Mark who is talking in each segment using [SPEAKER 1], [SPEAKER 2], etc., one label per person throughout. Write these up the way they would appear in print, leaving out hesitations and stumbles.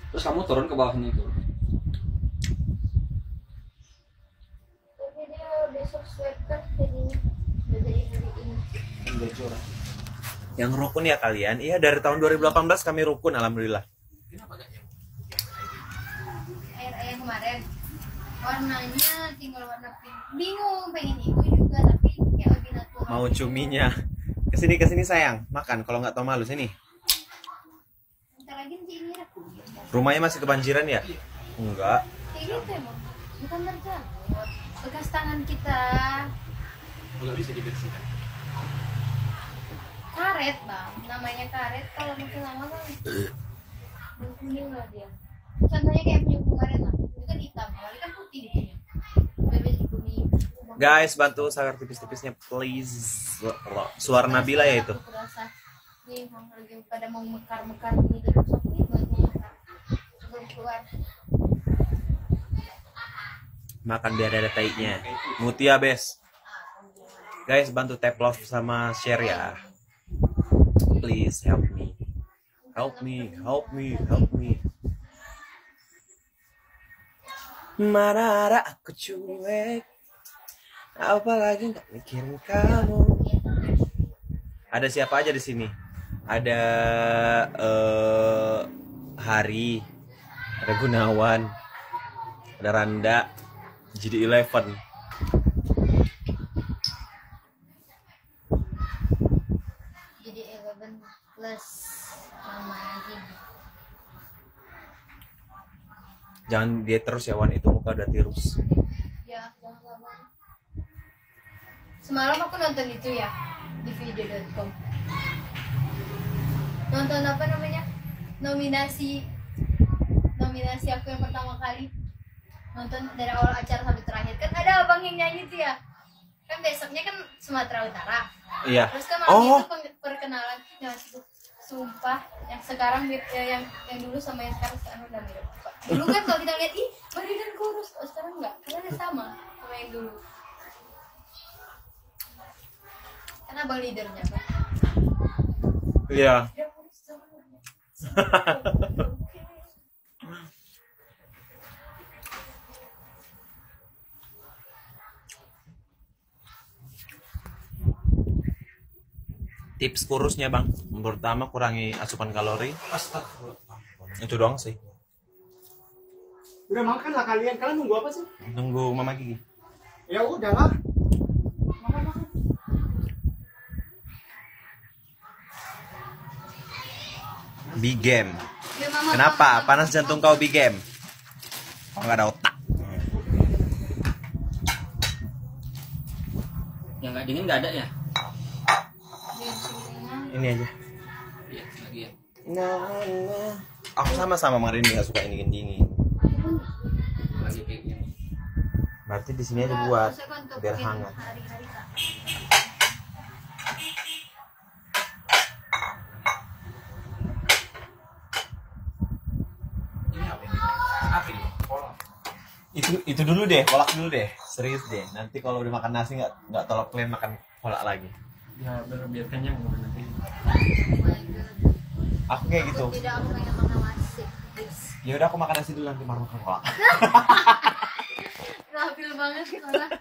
[SPEAKER 1] Terus kamu turun ke bawahnya itu.
[SPEAKER 2] Tapi dia besok swab kan jadinya udah dari hari ini.
[SPEAKER 1] Udah curang.
[SPEAKER 3] Yang rukun ya kalian? Iya, dari tahun 2018 kami rukun, alhamdulillah.
[SPEAKER 2] Air ayam kemarin warnanya tinggal warna pink. Bingung pengen itu juga tapi kayak lebih natural.
[SPEAKER 3] Mau cuminya. Kesini sayang, makan. Kalau nggak tahu malu sini.
[SPEAKER 2] Bentar lagi nanti ini aku.
[SPEAKER 3] Rumahnya masih kebanjiran ya? Enggak.
[SPEAKER 2] Kayak gitu emang. Bukan terjangkut. Bekas tangan kita.
[SPEAKER 1] Nggak bisa dibersihkan.
[SPEAKER 2] Karet bang, namanya karet. Kalau makin lama kan kuning lah dia. Contohnya kayak punya kemarin lah, itu kan hitam, kali kan putih gitu. Bebek kuning.
[SPEAKER 3] Guys, bantu sayur tipis-tipisnya please. Suara Nabila ya itu.
[SPEAKER 2] Berasa nih, lagi pada mau mekar-mekar gitu, sok nih buat mekar. Belum keluar.
[SPEAKER 3] Makan biar ada tainya. Mutia bes. Guys, bantu tap love sama share ya. Please help me. Help me, help me, help me. Mana ada aku cuek. Apalagi nggak mikirin kamu. Ada siapa aja di sini? Ada Hari, ada Gunawan, ada Randa, GD11.
[SPEAKER 2] Jadi 11 plus sama lagi.
[SPEAKER 3] Jangan diet terus ya Wan, itu muka udah tirus.
[SPEAKER 2] Ya, jangan lama. Semalam aku nonton itu ya di video.com. Nonton apa namanya? Nominasi aku yang pertama kali. Nonton dari awal acara sampai terakhir. Kan ada abang yang nyanyi tuh ya. Kan besoknya kan Sumatera Utara.
[SPEAKER 3] Iya.
[SPEAKER 2] Terus kan malam itu perkenalan. Ya, sumpah yang sekarang yang dulu sama yang sekarang udah mirip. Dulu kan kalau kita lihat ih badan dan kurus, oh, sekarang enggak, karena sama yang dulu. Karena abang leadernya kan.
[SPEAKER 3] Iya.
[SPEAKER 2] Dia kurus sama.
[SPEAKER 3] Tips kurusnya bang, pertama kurangi asupan kalori.
[SPEAKER 1] Astagfirullah.
[SPEAKER 3] Itu doang sih.
[SPEAKER 4] Udah makan lah kalian. Kalian nunggu apa sih?
[SPEAKER 3] Nunggu Mama Gigi.
[SPEAKER 4] Ya udah lah. Makan.
[SPEAKER 3] Big game.
[SPEAKER 2] Ya, Mama,
[SPEAKER 3] Kenapa?
[SPEAKER 2] Mama,
[SPEAKER 3] Panas jantung kau big game. Nggak ada otak.
[SPEAKER 1] Yang nggak dingin nggak ada ya?
[SPEAKER 3] Ini aja.
[SPEAKER 1] Iya, lagi ya.
[SPEAKER 3] Nah. Aku sama Marin nggak suka ini dingin.
[SPEAKER 1] Lagi kayak gini.
[SPEAKER 3] Berarti di sini aja buat biar hangat.
[SPEAKER 2] Hari-hari, Kak.
[SPEAKER 1] Ini apa ini? Apa ini? Kolak.
[SPEAKER 3] Itu dulu deh, kolak dulu deh. Serius deh. Nanti kalau udah makan nasi nggak tolak kalian makan kolak lagi.
[SPEAKER 1] Ya biar kenyang nanti.
[SPEAKER 2] Oh my God.
[SPEAKER 3] Aku kayak gitu.
[SPEAKER 2] Tidak, aku pengen makan nasi.
[SPEAKER 3] Ya udah aku makan nasi dulu nanti baru makan kolak.
[SPEAKER 2] Labil banget malah.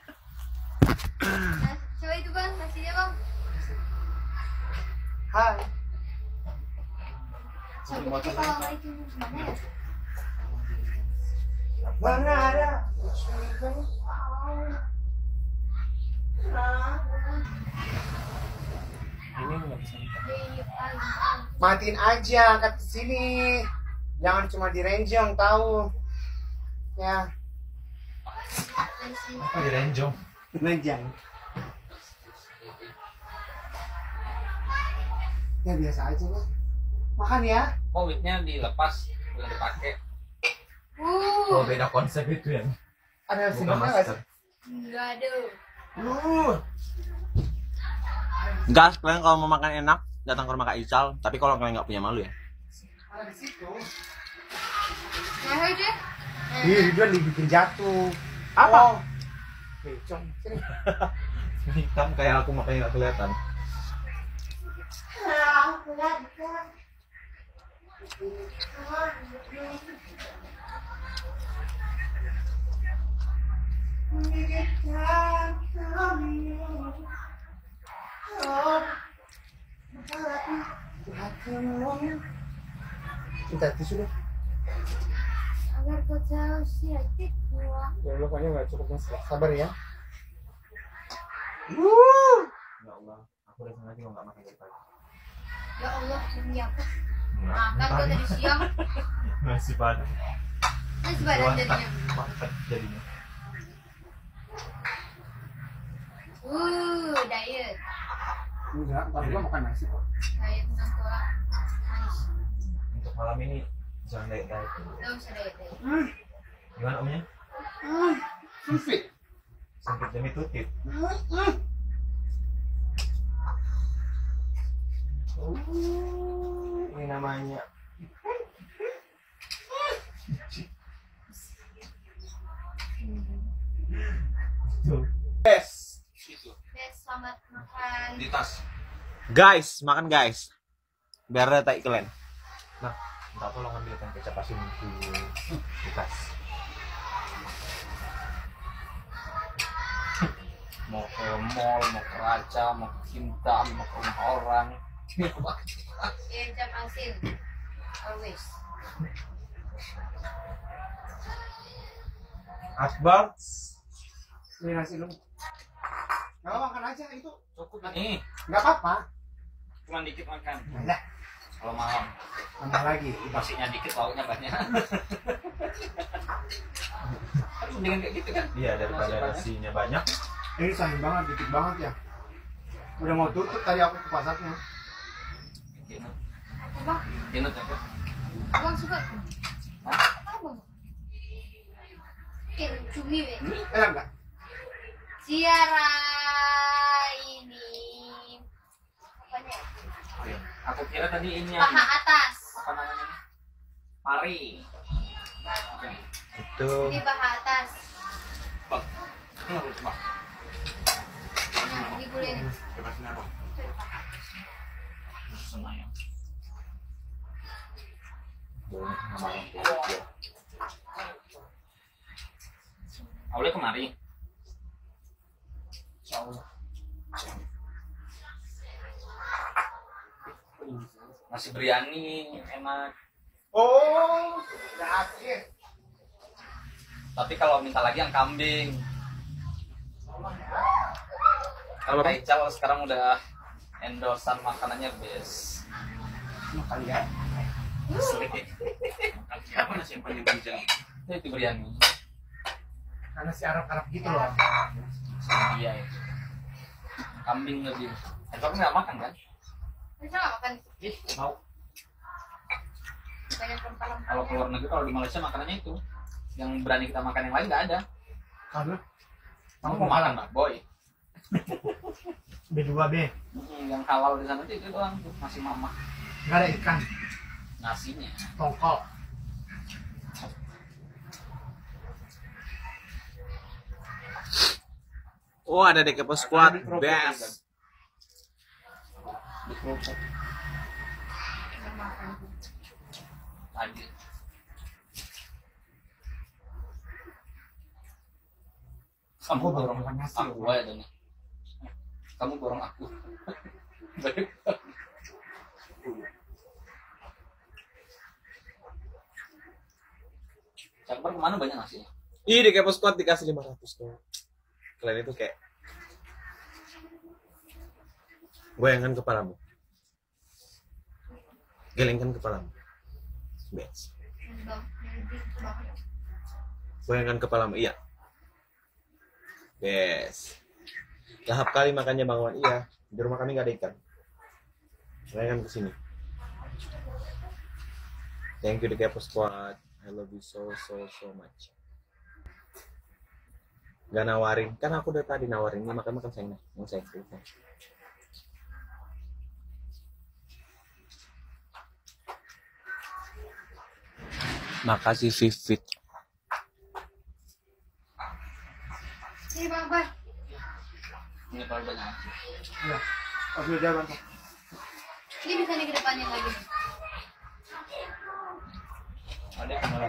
[SPEAKER 2] Nah, coba itu bang, nasinya bang.
[SPEAKER 4] Hai.
[SPEAKER 2] Sabuknya kalau itu gimana ya?
[SPEAKER 4] Mana ada?
[SPEAKER 3] Ini nggak bisa.
[SPEAKER 4] Matiin aja angkat ke sini. Jangan cuma direnjong tahu. Ya,
[SPEAKER 3] Apa direnjong?
[SPEAKER 4] renjang. Ya biasa aja lah. Makan ya.
[SPEAKER 1] Oh, witnya dilepas, udah dipakai.
[SPEAKER 3] Oh beda konsep itu ya.
[SPEAKER 4] Ada
[SPEAKER 3] Bukan
[SPEAKER 4] simaknya nggak
[SPEAKER 3] masker.
[SPEAKER 4] sih?
[SPEAKER 2] Enggak ada.
[SPEAKER 3] Gas, kalian kalau mau makan enak datang ke rumah Kak Ical. Tapi kalau kalian nggak punya malu ya.
[SPEAKER 4] Ada di situ.
[SPEAKER 2] Nah aja.
[SPEAKER 4] Ih, Ridwan dibikin jatuh.
[SPEAKER 3] Apa?
[SPEAKER 4] Oh. Becong. Sini.
[SPEAKER 3] Hitam kayak aku makanya nggak kelihatan.
[SPEAKER 4] Minta tisu deh.
[SPEAKER 2] Agar kau tahu si hati gua.
[SPEAKER 4] Ya Allah, kayaknya nggak cukup mas. Sabar ya.
[SPEAKER 3] Ya Allah, aku udah sengaja nggak makan dari pagi.
[SPEAKER 2] Ya Allah, ini apa? Makan gua tadi siang.
[SPEAKER 3] Masih padat.
[SPEAKER 2] Terus badan jadinya.
[SPEAKER 3] Padat jadinya.
[SPEAKER 2] Diet.
[SPEAKER 4] Enggak, ntar gua makan nasi kok.
[SPEAKER 2] Diet dengan pola manis.
[SPEAKER 3] Untuk malam ini jangan diet.
[SPEAKER 2] Gak usah diet.
[SPEAKER 3] Gimana omnya?
[SPEAKER 4] Sempit.
[SPEAKER 3] Sempit demi tutip. Ini namanya yes.
[SPEAKER 1] Itu
[SPEAKER 2] Selamat makan.
[SPEAKER 1] di tas.
[SPEAKER 3] Guys, makan guys. Biar ada tai kalian. Nah, minta tolong ambilkan kecap asin di tas.
[SPEAKER 1] Mau ke mall, mau ke raja, mau ke Kintam, mau ke rumah orang.
[SPEAKER 2] Kecap asin. Always.
[SPEAKER 3] Akbar.
[SPEAKER 4] Ini nasi lu. Kalau makan aja itu
[SPEAKER 1] Cukup nih,
[SPEAKER 4] nggak apa-apa.
[SPEAKER 1] cuma dikit makan.
[SPEAKER 4] Enggak.
[SPEAKER 1] Kalau malam,
[SPEAKER 4] Tambah lagi.
[SPEAKER 1] nasinya dikit, lauknya banyak. Kan mendingan kayak gitu kan?
[SPEAKER 3] Iya, daripada
[SPEAKER 1] Nasi banyak.
[SPEAKER 3] nasinya banyak.
[SPEAKER 4] Ini sayang banget, dikit banget ya. Udah mau tutup tadi aku ke pasarnya.
[SPEAKER 1] Kinut,
[SPEAKER 2] Abang,
[SPEAKER 1] kinut ya. Kak?
[SPEAKER 2] abang suka?
[SPEAKER 1] Hah?
[SPEAKER 2] Apa abang? Cumi be.
[SPEAKER 4] Enak nggak?
[SPEAKER 2] Ziarah ini. Apanya?
[SPEAKER 1] Oke. Aku kira tadi ini yang
[SPEAKER 2] Paha atas.
[SPEAKER 1] apa namanya? Pari.
[SPEAKER 3] Itu
[SPEAKER 2] Ini paha atas.
[SPEAKER 1] Bang, kenapa coba?
[SPEAKER 2] Ini boleh nih.
[SPEAKER 1] Coba sini apa? Senayang. Awalnya kemari.
[SPEAKER 4] Insyaallah.
[SPEAKER 1] Nasi biryani enak.
[SPEAKER 4] Oh, yakin.
[SPEAKER 1] Tapi kalau minta lagi yang kambing. Kalau
[SPEAKER 3] Apa?
[SPEAKER 1] Ical sekarang udah endorsan makanannya best.
[SPEAKER 4] Makan ya.
[SPEAKER 1] Asli. Apa nasi yang paling bijak? Itu biryani.
[SPEAKER 4] Karena si Arab-Arab gitu loh.
[SPEAKER 1] Iya itu. Kambing lebih. Tapi nggak makan kan?
[SPEAKER 2] Bisa nggak makan?
[SPEAKER 1] Ih, mau.
[SPEAKER 2] Banyak rempah-rempah.
[SPEAKER 1] Kalau keluar negeri, kalau di Malaysia makanannya itu. Yang berani kita makan yang lain nggak ada.
[SPEAKER 4] Karena
[SPEAKER 1] Kamu mau makan nggak, boy?
[SPEAKER 4] B2B,
[SPEAKER 1] Yang halal di sana itu doang tuh, nasi mama.
[SPEAKER 4] nggak ada ikan,
[SPEAKER 1] Nasinya.
[SPEAKER 4] tongkol.
[SPEAKER 3] oh ada di Kepo Squad best.
[SPEAKER 1] Di kerupuk. Tadi. Kamu
[SPEAKER 4] Aku baru
[SPEAKER 1] dorong
[SPEAKER 4] makan nasi,
[SPEAKER 1] aku
[SPEAKER 4] loh.
[SPEAKER 1] aja dong. Kamu dorong aku. Baik. Cakbar kemana banyak nasinya?
[SPEAKER 3] Ih, di Kepo Squad dikasih 500 tuh. Kalian itu kayak goyangkan kepalamu. Gelengkan kepalamu. Best. Goyangkan kepalamu, iya. Best. Lahap kali makannya Bang Wan. Iya, di rumah kami nggak ada ikan. Goyangkan ke sini. Thank you the Kepo Squad. I love you so much. Gak nawarin, kan aku udah tadi nawarin ini makan sayang nih, mau sayang. Makasih Vivit.
[SPEAKER 2] Ini bang, bang.
[SPEAKER 1] Ini paling banyak nasi.
[SPEAKER 4] Ya, aku udah jalan tuh.
[SPEAKER 2] Ini bisa nih ke depannya lagi.
[SPEAKER 1] Ada kamera.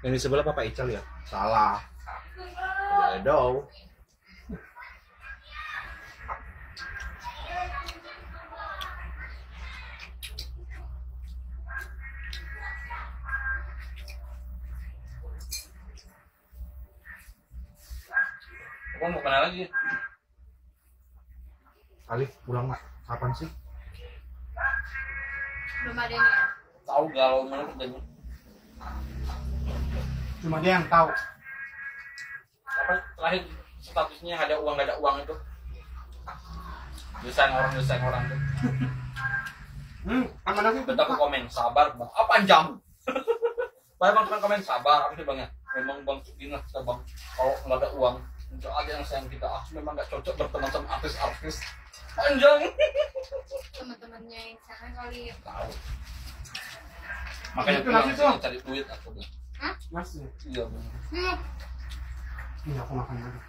[SPEAKER 3] Yang di sebelah Papa Ical ya? Salah. Aduh.
[SPEAKER 1] Gua mau kemana lagi?
[SPEAKER 4] Alif pulang nggak? Kapan sih?
[SPEAKER 2] Belum ada nih ya.
[SPEAKER 1] Tahu galau mana kerjanya?
[SPEAKER 4] Cuma dia yang tahu.
[SPEAKER 1] Apa terakhir statusnya ada uang nggak ada uang itu? Desain orang tuh.
[SPEAKER 4] Aman lagi.
[SPEAKER 1] Bentar aku komen sabar bang. Apa panjang? Banyak bang komen sabar. Apa sih bang ya? Memang bang gini lah kita bang. Kalau nggak ada uang, nggak ada yang sayang kita. Aku memang nggak cocok berteman sama artis-artis. Panjang.
[SPEAKER 2] Teman-temannya yang sana kali.
[SPEAKER 1] Tahu. Makanya
[SPEAKER 4] Itu
[SPEAKER 1] pulang
[SPEAKER 4] nasi tuh.
[SPEAKER 1] sini cari duit aku bilang.
[SPEAKER 4] Nasi.
[SPEAKER 1] Iya bang.
[SPEAKER 2] Hmm.
[SPEAKER 4] Ini aku makan dulu.